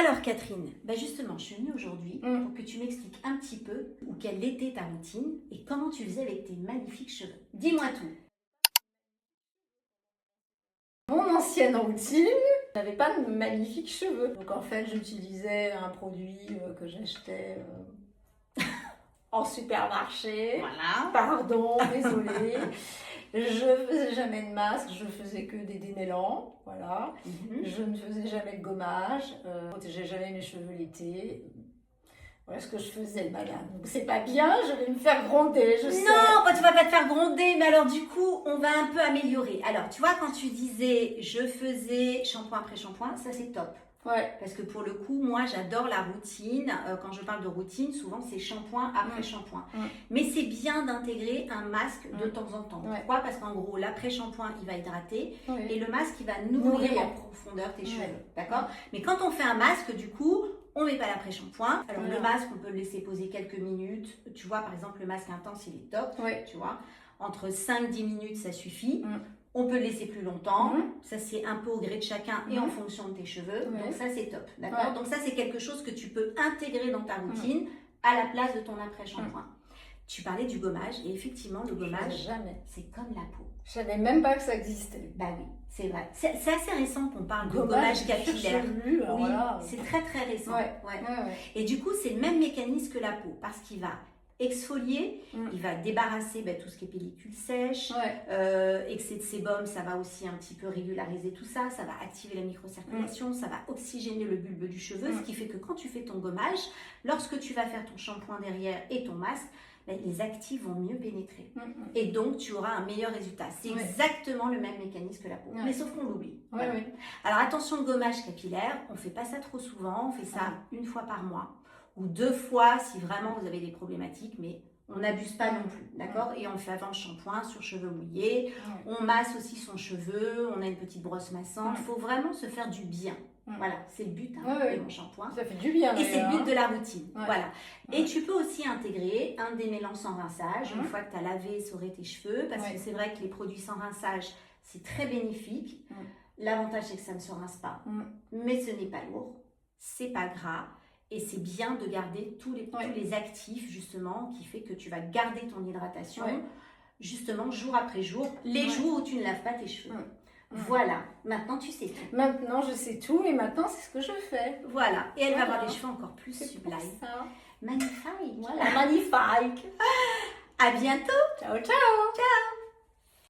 Alors Catherine, justement, je suis venue aujourd'hui pour que tu m'expliques un petit peu quelle était ta routine et comment tu faisais avec tes magnifiques cheveux. Dis-moi tout. Mon ancienne routine, je n'avais pas de magnifiques cheveux. Donc en fait, j'utilisais un produit que j'achetais en supermarché. Voilà. Pardon, désolée. Je faisais jamais de masque, je faisais que des démêlants, voilà. Je ne faisais jamais de gommage, je protégeais jamais mes cheveux l'été. Voilà ce que je faisais, madame. Donc c'est pas bien, je vais me faire gronder, je sais. Non, tu vas pas te faire gronder, mais alors du coup, on va un peu améliorer. Alors, tu vois, quand tu disais je faisais shampoing après shampoing, ça c'est top. Ouais. Parce que pour le coup, moi, j'adore la routine. Quand je parle de routine, souvent, c'est shampoing après shampoing. Mais c'est bien d'intégrer un masque de temps en temps. Pourquoi? Parce qu'en gros, l'après-shampoing, il va hydrater et le masque, il va nourrir en profondeur tes cheveux. D'accord? Mais quand on fait un masque, du coup, on met pas l'après-shampoing. Alors, le masque, on peut le laisser poser quelques minutes. Tu vois, par exemple, le masque intense, il est top. Tu vois, entre 5-10 minutes, ça suffit. On peut le laisser plus longtemps. Ça, c'est un peu au gré de chacun et en fonction de tes cheveux. Donc, ça, c'est top. D'accord? Donc, ça, c'est quelque chose que tu peux intégrer dans ta routine à la place de ton après-shampoing. Tu parlais du gommage et effectivement, le gommage, c'est comme la peau. Je savais même pas que ça existait. Bah oui, c'est vrai. C'est assez récent qu'on parle de gommage capillaire. Oui, voilà. c'est très très récent. Et du coup, c'est le même mécanisme que la peau parce qu'il va exfolier, il va débarrasser tout ce qui est pellicule sèche, excès de sébum, ça va aussi un petit peu régulariser tout ça, ça va activer la microcirculation, ça va oxygéner le bulbe du cheveu, ce qui fait que quand tu fais ton gommage, lorsque tu vas faire ton shampoing derrière et ton masque, les actifs vont mieux pénétrer. Et donc, tu auras un meilleur résultat. C'est exactement le même mécanisme que la peau. Mais sauf qu'on l'oublie. Alors, attention, le gommage capillaire, on ne fait pas ça trop souvent. On fait ça une fois par mois ou 2 fois si vraiment vous avez des problématiques. Mais on n'abuse pas non plus. D'accord? Et on fait avant le shampoing sur cheveux mouillés. On masse aussi son cheveu. On a une petite brosse massante. Il faut vraiment se faire du bien. Voilà, c'est le but de mon shampoing. Ça fait du bien. Et c'est le but de la routine. Voilà. Et tu peux aussi intégrer un démêlant sans rinçage une fois que tu as lavé et essoré tes cheveux. Parce que c'est vrai que les produits sans rinçage, c'est très bénéfique. L'avantage, c'est que ça ne se rince pas. Mais ce n'est pas lourd. C'est pas gras. Et c'est bien de garder tous les actifs, justement, qui fait que tu vas garder ton hydratation, justement, jour après jour, les jours où tu ne laves pas tes cheveux. Voilà, maintenant tu sais tout. Maintenant je sais tout et maintenant c'est ce que je fais. Voilà, et elle va avoir des cheveux encore plus sublimes. Magnifique. Voilà, magnifique. À bientôt. Ciao, ciao. Ciao.